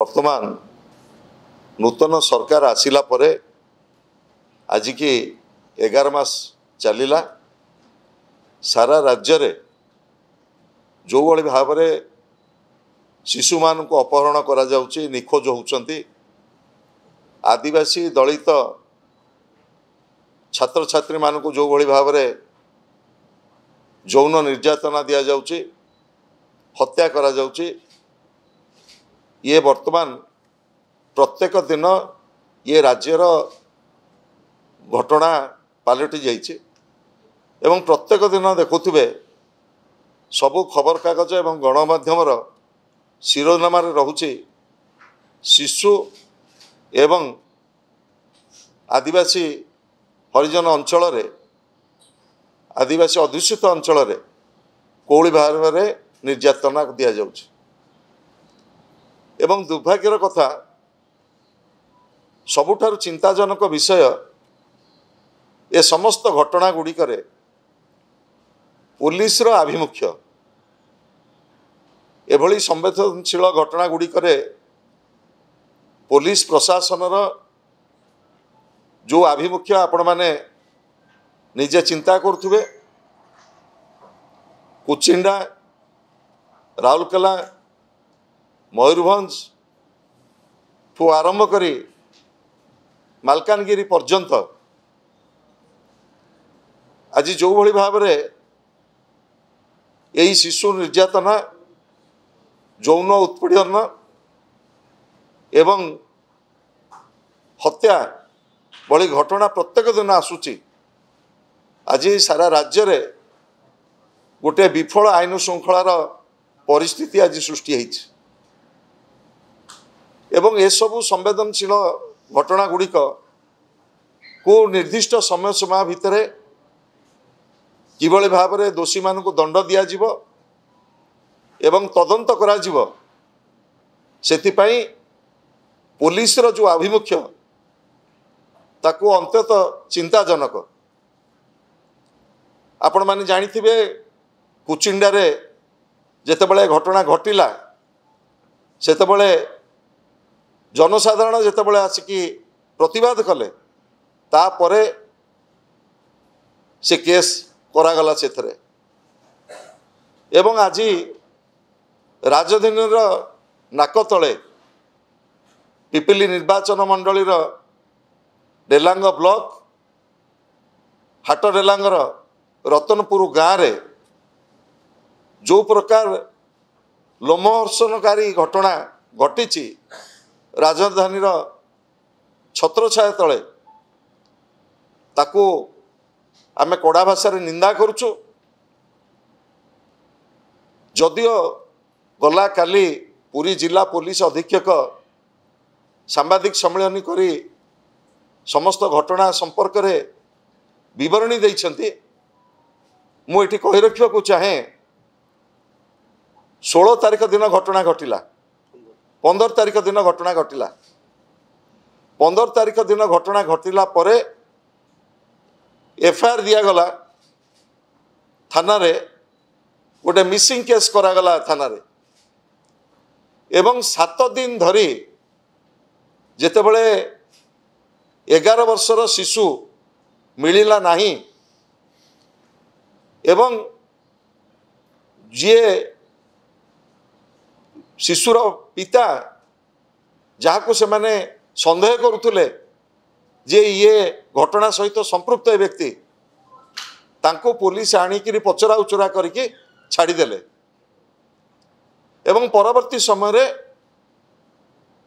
वर्तमान नूतन सरकार आसिला परे आज की 11 मास चलिला सारा राज्य रे जो भली भाव में शिशु मान को अपहरण करा जाउची निखोज होउचंती आदिवासी दलित छात्र छात्री मान को जो भली भाव में यौन निर्यातना दिया जाउची हत्या करा जाउची ये वर्तमान प्रत्येक दिन ये राज्यर घटना पलटि जाइए एवं प्रत्येक दिन देखुवे सबु खबर कागज एवं गणमाध्यम शिरोनाम रहुछि शिशु एवं आदिवासी हरिजन अंचल रे आदिवासी अध्युषित अंचल रे कोली भाव में निर्यातना दिया जाउछि एवं दुर्भाग्यर कथा सबुठारु चिंताजनक विषय ए समस्त घटना गुड़िक पुलिस रो आभिमुख्य एभली संवेदनशील घटना गुड़िक पुलिस प्रशासन रो जो आभिमुख्य आपण माने निजे चिंता करुथुबे कुचिंडा राउरकेला मयूरभंज ठू आरंभ करी मालकानगिरी पर्यंत आज जो भली भाव में यही शिशु निर्यातना यौन उत्पीड़न एवं हत्या भली घटना प्रत्येक दिन आसूची आज सारा राज्य रे गोटे विफल आईन श्रृंखलार परिस्थिति आज सृष्टि होइछि एवं ये सबु संवेदनशील घटना गुड़िक को निर्दिष्ट समय सीमा भितर किभली भाव में दोषी मान को दंड दिया जिवो एवं तदंत करा जिवो सेथिपाई पुलिस रो जो आभिमुख्य ताको अंतत चिंताजनक आपण माने जानिथिबे कुचिंडा रे जेतेबेले घटना घटिला सेतेबेले जनसाधारण जेतेबेले आसिकी प्रतिवाद कले तापरे से केस करागला सेथरे एवं आज राजधानी नाक तले पिपिली निर्वाचन मंडली डेलांग ब्लॉक हाट डेलांगर रतनपुर गाँव रे जो प्रकार लोमहर्षणकारी घटना घटी राजधानी छत्रछाया तले ताकू आमे कड़ा भाषा रे निंदा करुचु जदियो गला काली पुरी जिला पुलिस अधीक्षक सांबादिक सम्मेलन करी समस्त घटना संपर्क रे विवरणी देइछंती मु एठी कहि रखिबा को चाहे 16 तारिख दिन घटना घटिला 15 तारिख दिन घटना घटिला 15 तारिख दिन घटना घटिला परे एफआईआर दिया गला थाना रे गोटे मिसिंग केस करागला थाना रे एवं 7 दिन धरी जेतेबेले 11 वर्षर शिशु मिलिला नाही एवं जे शिशुर पिता जहाँ से माने संदेह करुले जे ये घटना सहित संपृक्त व्यक्ति तांको पुलिस आनिकी पचरा उचरा करके छाड़ीदेले एवं परवर्ती समय रे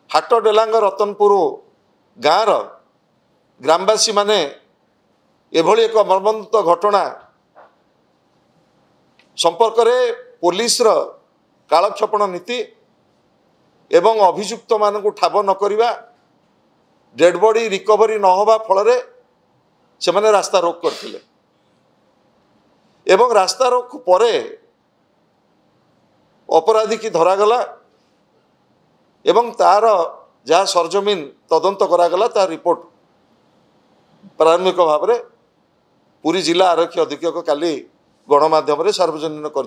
हाट डेलांग रतनपुर गाँवर ग्रामवासी माने एभली एक मर्मन्तुद घटना संपर्क रे पुलिस रो कालक्षेपण नीति एवं अभियुक्त मान को ठाब न करिवा डेड बॉडी रिकवरी न होबा फल रे से माने रास्ता रोक करथिले एवं रास्ता रोक परे अपराधी की धरागला एवं तार जहाँ सरजमीन तदंत करागला तार रिपोर्ट प्रारंभिक भाव में पुरी जिला आरक्षी अधीक्षक काली गणमाध्यम सार्वजनिक कर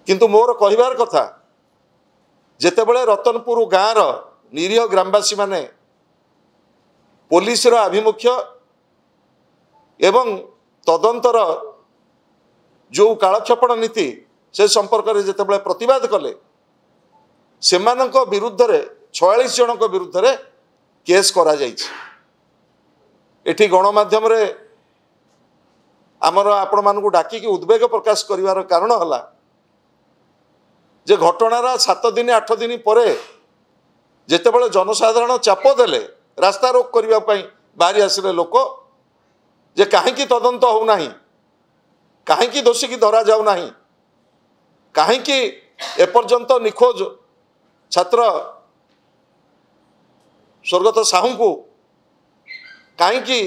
किंतु मोर कहबार कथा जेतेबेले रतनपुर गाँव निरीह ग्रामवासी माने पुलिस आभिमुख्य एवं तदंतर जो कालक्षेपण नीति से संपर्क में जितेबाला प्रतिवाद कले से विरुद्ध 46 जन विरुद्ध केस करा एठी गणमाध्यम आमर आपण मानू डाकिकी उद्वेग प्रकाश करिवार कारण हला जे घटनार 7 दिन 8 दिन पर जेतेबेले जनसाधारण चाप देले रास्ता रोक करने बाहरी आसिले लोक जे कहीं तदंत होना कहीं दोषी की धरा जाऊ नहीं कहीं एपर्यंत निखोज छात्र स्वर्गत साहू को कहीं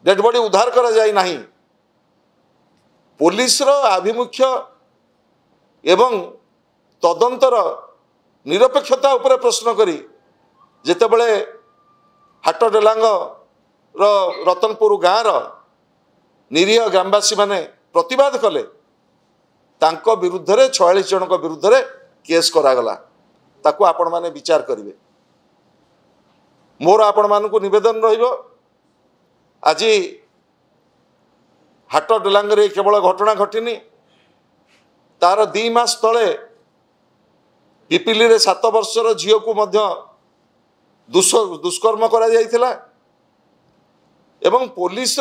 डेड बॉडी उद्धार करा जाए नहीं पुलिस आभिमुख्य एवं तदंतर निरपेक्षता उपरे प्रश्न करी जेतेबेले हाट डेलांग रतनपुर गाँव निरीह ग्रामवासी माने प्रतिवाद कले तांको विरुद्ध 46 जन विरुद्ध केस करागला ताकू आपण माने विचार करिवे। मोर आपण मानकु निवेदन रहिबो आज हाट डेलांगरे केवल घटना घटिनी तार 2 मास तले पिपिली रे 7 वर्षर झियो को मध्य दुष्कर्म करा जाइथिला एवं पुलिस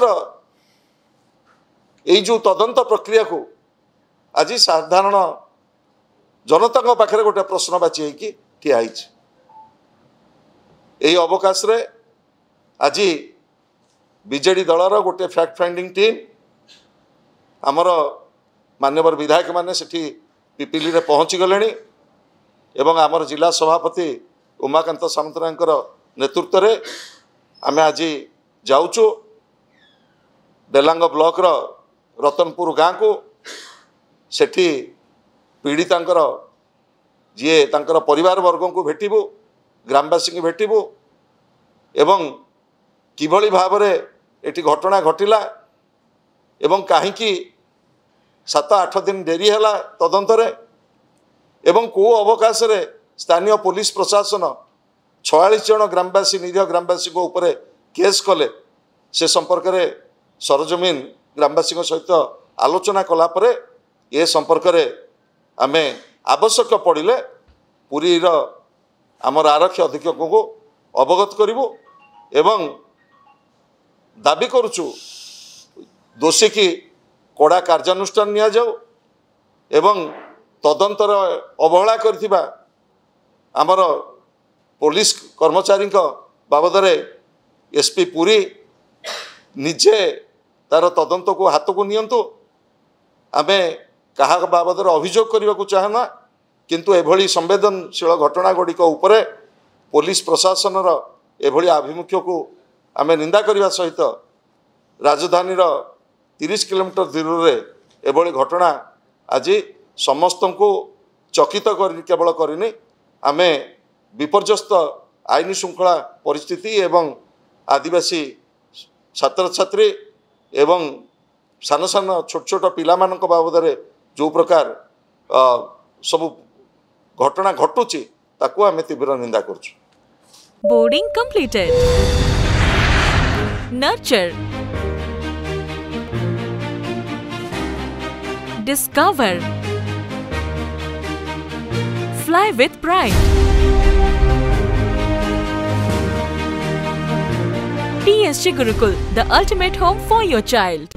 यही जो तदंत प्रक्रिया को आज साधारण जनता पाखे गोटे प्रश्नवाची होगी ठिया यही अवकाश रे आज बीजेडी दलर गोटे फैक्ट फाइंडिंग टीम आमर मान्यवर विधायक माने सेठी पिपिली रे पहुँची गले एवं आमर जिला सभापति उमाकांत सामंतरायकर नेतृत्व रे आमे आज जाऊचु डेलांग ब्लॉक रतनपुर गाँ को सेठी पीड़ितांकर जी तांकर परिवार वर्ग को भेटबू ग्रामवासी को भेटबू एवं किभली भाव में एटी घटना घटिला एवं कहीं 7-8 दिन डेरी है तदंत एवं को अवकाश रे स्थानीय पुलिस प्रशासन 46 जन ग्रामवासी निरीह ग्रामवासी को ऊपर केस कले से संपर्क में सरजमीन ग्रामवासी सहित आलोचना कलापर ये संपर्क में आमे आवश्यक पड़े पुरीर आमर आरक्षी अधीक्षक को अवगत करूँ एवं दाबी करुचु दोषी की कड़ा कार्यानुष्ठान निया जाऊ एवं तदंतर अवहेला करथिबा आमर पुलिस कर्मचारी बाबद एसपी पुरी निजे तार तदंत को हाथ को नियंतु आमे कहा बाबद अभियोग करने को चाहना किंतु एभली संवेदनशील घटना गुड़िक उपरे पुलिस प्रशासन एभली आभिमुख्य को आमे निंदा करने सहित राजधानी 30 किलोमीटर दूर रे एभली घटना आज समस्त को चकित केवल करनी आमे विपर्यस्त आईन श्रृंखला परिस्थिति एवं आदिवासी छात्र छात्री एवं सान सान छोट छोट पिला मानक बाबद जो प्रकार सब घटना घटुची ताकू आमे तीव्र निंदा करछु। Boarding completed nurture discover fly with pride TSG Gurukul, the ultimate home for your child.